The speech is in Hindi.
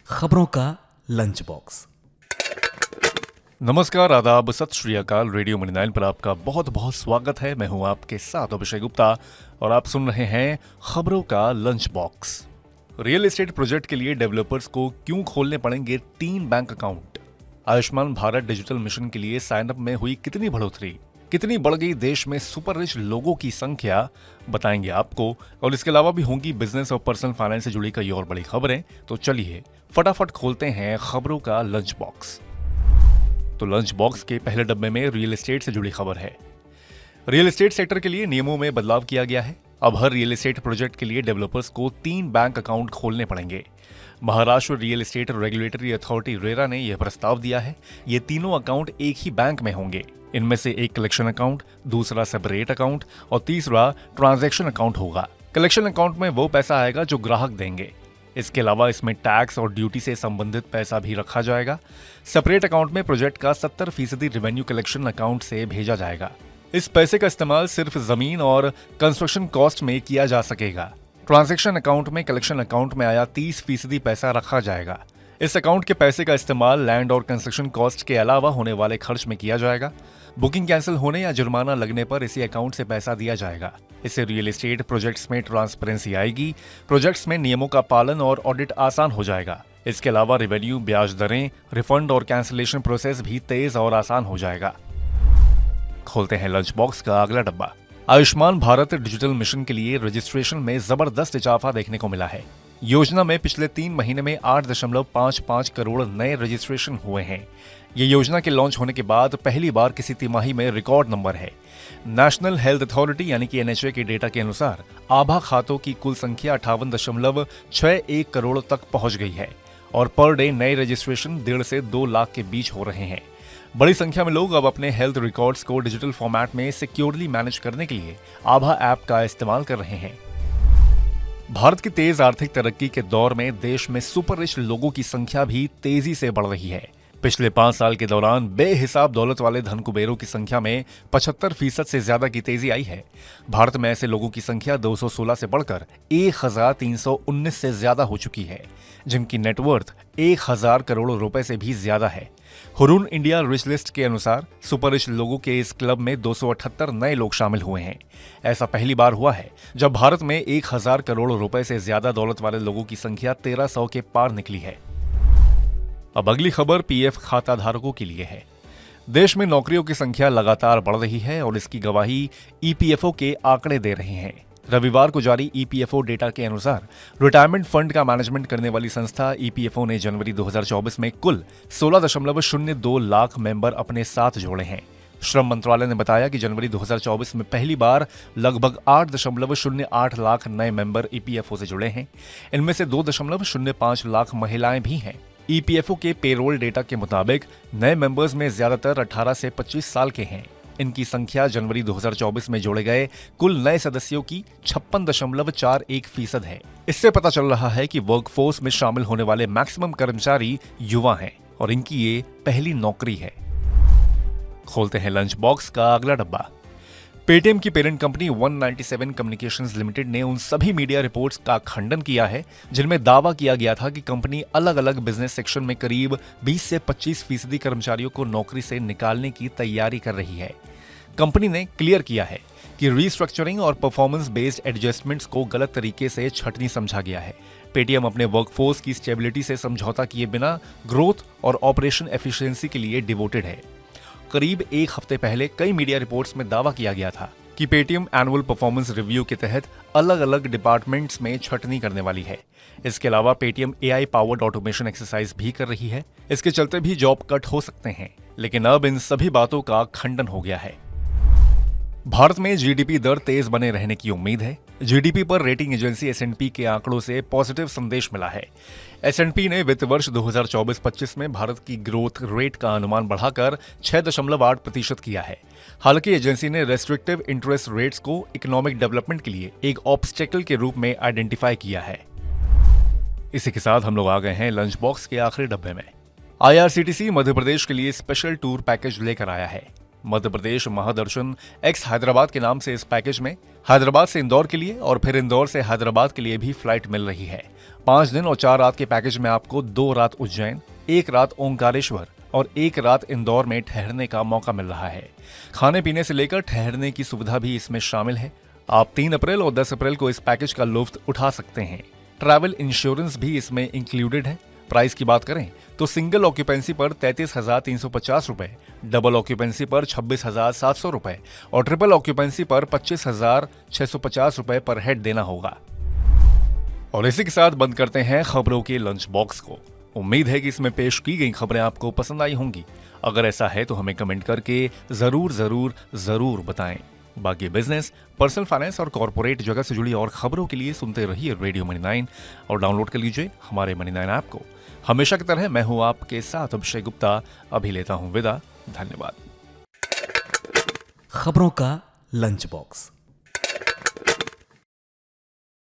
खबरों का लंच बॉक्स। नमस्कार, आदाब, सत श्री अकाल। रेडियो मनी 9 पर आपका बहुत बहुत स्वागत है। मैं हूं आपके साथ अभिषेक गुप्ता और आप सुन रहे हैं खबरों का lunch box. Real estate project के लिए डेवलपर्स को क्यों खोलने पड़ेंगे 3 bank account? Ayushman Bharat digital mission के लिए साइन अप में हुई कितनी बढ़ोतरी? कितनी बढ़ गई देश में सुपर रिच लोगों की संख्या? बताएंगे आपको। और इसके अलावा भी होंगी बिजनेस और पर्सनल फाइनेंस से जुड़ी कई और बड़ी खबरें। तो चलिए फटाफट खोलते हैं खबरों का लंच बॉक्स। तो लंच बॉक्स के पहले डब्बे में रियल एस्टेट से जुड़ी खबर है। रियल एस्टेट सेक्टर के लिए नियमों में बदलाव किया गया है। अब हर रियल एस्टेट प्रोजेक्ट के लिए डेवलपर्स को 3 बैंक अकाउंट खोलने पड़ेंगे। Maharashtra real estate regulatory authority RERA ने यह प्रस्ताव दिया है। ये तीनों अकाउंट एक ही बैंक में होंगे। इनमें से एक कलेक्शन अकाउंट, दूसरा सेपरेट अकाउंट और तीसरा ट्रांजैक्शन अकाउंट होगा। कलेक्शन अकाउंट में वो पैसा आएगा जो ग्राहक देंगे। इसके अलावा इसमें टैक्स और ड्यूटी से संबंधित पैसा भी रखा जाएगा। सेपरेट अकाउंट में प्रोजेक्ट का 70% रेवेन्यू कलेक्शन अकाउंट से भेजा जाएगा। इस पैसे का इस्तेमाल सिर्फ जमीन और कंस्ट्रक्शन कॉस्ट में किया जा सकेगा। ट्रांजैक्शन अकाउंट में कलेक्शन अकाउंट में आया 30% पैसा रखा जाएगा। इस अकाउंट के पैसे का इस्तेमाल लैंड और कंस्ट्रक्शन कॉस्ट के अलावा होने वाले खर्च में किया जाएगा। बुकिंग कैंसिल होने या जुर्माना लगने पर इसी अकाउंट से पैसा दिया जाएगा। इससे रियल एस्टेट प्रोजेक्ट्स में ट्रांसपेरेंसी आएगी। प्रोजेक्ट्स में नियमों का पालन और ऑडिट आसान हो जाएगा। इसके अलावा रेवेन्यू, ब्याज दरें, रिफंड और कैंसिलेशन प्रोसेस भी तेज और आसान हो जाएगा। खोलते हैं लंच बॉक्स का अगला डब्बा। आयुष्मान भारत डिजिटल मिशन के लिए रजिस्ट्रेशन में जबरदस्त इजाफा देखने को मिला है। योजना में पिछले 3 महीने में 8.55 करोड़ नए रजिस्ट्रेशन हुए हैं। ये योजना के लॉन्च होने के बाद पहली बार किसी तिमाही में रिकॉर्ड नंबर है। नेशनल हेल्थ अथॉरिटी यानी कि NHA के डेटा के अनुसार आभा खातों की कुल संख्या 58.61 करोड़ तक पहुंच गई है और पर डे नए रजिस्ट्रेशन 1.5 से 2 लाख के बीच हो रहे हैं। बड़ी संख्या में लोग अब अपने हेल्थ रिकॉर्ड्स को डिजिटल फॉर्मेट में सिक्योरली मैनेज करने के लिए आभा ऐप का इस्तेमाल कर रहे हैं। भारत की तेज आर्थिक तरक्की के दौर में देश में सुपर रिच लोगों की संख्या भी तेजी से बढ़ रही है। पिछले 5 साल के दौरान बेहिसाब दौलत वाले धन कुबेरों की संख्या में 75% से ज्यादा की तेजी आई है। भारत में ऐसे लोगों की संख्या 216 से बढ़कर 1319 से ज्यादा हो चुकी है, जिनकी नेटवर्थ 1000 करोड़ रुपए से भी ज्यादा है। हुरून इंडिया रिच लिस्ट के अनुसार सुपर रिच लोगों के इस क्लब में 278 नए लोग शामिल हुए हैं। ऐसा पहली बार हुआ है जब भारत में 1000 करोड़ रुपए से ज्यादा दौलत वाले लोगों की संख्या 1300 के पार निकली है। अब अगली खबर पीएफ खाता धारकों के लिए है। देश में नौकरियों की संख्या लगातार बढ़ रही है और इसकी गवाही ईपीएफओ के आंकड़े दे रहे हैं। रविवार को जारी ईपीएफओ डेटा के अनुसार रिटायरमेंट फंड का मैनेजमेंट करने वाली संस्था ईपीएफओ ने जनवरी 2024 में कुल 16.02 लाख मेंबर अपने साथ जोड़े हैं। श्रम मंत्रालय ने बताया कि जनवरी 2024 में पहली बार लगभग 8.08 लाख नए मेंबर ईपीएफओ से जुड़े हैं। इनमें से 2.05 लाख महिलाएं भी हैं। ईपीएफओ के पेरोल डेटा के मुताबिक नए मेंबर्स में ज्यादातर 18 से 25 साल के हैं। इनकी संख्या जनवरी 2024 में जोड़े गए कुल नए सदस्यों की 56.41% है। इससे पता चल रहा है कि वर्कफोर्स में शामिल होने वाले मैक्सिमम कर्मचारी युवा हैं और इनकी ये पहली नौकरी है। खोलते हैं लंच बॉक्स का अगला डब्बा। पेटीएम की पेरेंट कंपनी 197 कम्युनिकेशंस लिमिटेड ने उन सभी मीडिया रिपोर्ट्स का खंडन किया है जिनमें दावा किया गया था कि कंपनी अलग अलग बिजनेस सेक्शन में करीब 20 से 25% कर्मचारियों को नौकरी से निकालने की तैयारी कर रही है। कंपनी ने क्लियर किया है कि रीस्ट्रक्चरिंग और परफॉर्मेंस बेस्ड एडजस्टमेंट्स को गलत तरीके से छटनी समझा गया है। पेटीएम अपने वर्कफोर्स की स्टेबिलिटी से समझौता किए बिना ग्रोथ और ऑपरेशन एफिशिएंसी के लिए डिवोटेड है। करीब 1 हफ्ते पहले कई मीडिया रिपोर्ट्स में दावा किया गया था कि पेटीएम एनुअल परफॉर्मेंस रिव्यू के तहत अलग अलग डिपार्टमेंट्स में छटनी करने वाली है। इसके अलावा Paytm AI powered automation exercise भी कर रही है। इसके चलते भी जॉब कट हो सकते हैं, लेकिन अब इन सभी बातों का खंडन हो गया है। भारत में जीडीपी दर तेज बने रहने की उम्मीद है। जीडीपी पर रेटिंग एजेंसी एस&पी के आंकड़ों से पॉजिटिव संदेश मिला है। एस&पी ने वित्त वर्ष 2024-25 में भारत की ग्रोथ रेट का अनुमान बढ़ाकर 6.8% किया है। हालांकि एजेंसी ने रेस्ट्रिक्टिव इंटरेस्ट रेट्स को इकोनॉमिक डेवलपमेंट के लिए एक ऑब्स्टेकल के रूप में आइडेंटिफाई किया है। इसी के साथ हम लोग आ गए हैं लंच बॉक्स के आखिरी डब्बे में। आईआरसीटीसी मध्य प्रदेश के लिए स्पेशल टूर पैकेज लेकर आया है। मध्य प्रदेश महादर्शन एक्स हैदराबाद के नाम से इस पैकेज में हैदराबाद से इंदौर के लिए और फिर इंदौर से हैदराबाद के लिए भी फ्लाइट मिल रही है। 5 दिन और 4 रात के पैकेज में आपको 2 रात उज्जैन, 1 रात ओंकारेश्वर और 1 रात इंदौर में ठहरने का मौका मिल रहा है। खाने पीने से लेकर ठहरने की सुविधा भी इसमें शामिल है। आप 3 अप्रैल और 10 अप्रैल को इस पैकेज का लुत्फ उठा सकते हैं। ट्रैवल इंश्योरेंस भी इसमें इंक्लूडेड है। प्राइस की बात करें तो सिंगल ऑक्यूपेंसी पर 33,350 रुपए, डबल ऑक्यूपेंसी पर 26,700 रुपए और ट्रिपल ऑक्यूपेंसी पर 25,650 रुपए पर हेड देना होगा। और इसी के साथ बंद करते हैं खबरों के लंच बॉक्स को। उम्मीद है कि इसमें पेश की गई खबरें आपको पसंद आई होंगी। अगर ऐसा है तो हमें कमेंट करके जरूर बताएं। बाकी बिजनेस, पर्सनल फाइनेंस और कॉर्पोरेट जगत से जुड़ी और खबरों के लिए सुनते रहिए रेडियो मनी 9 और डाउनलोड कर लीजिए हमारे मनी 9 ऐप को। हमेशा की तरह मैं हूं आपके साथ अभिषेक गुप्ता। अभी लेता हूं विदा। धन्यवाद। खबरों का लंच बॉक्स।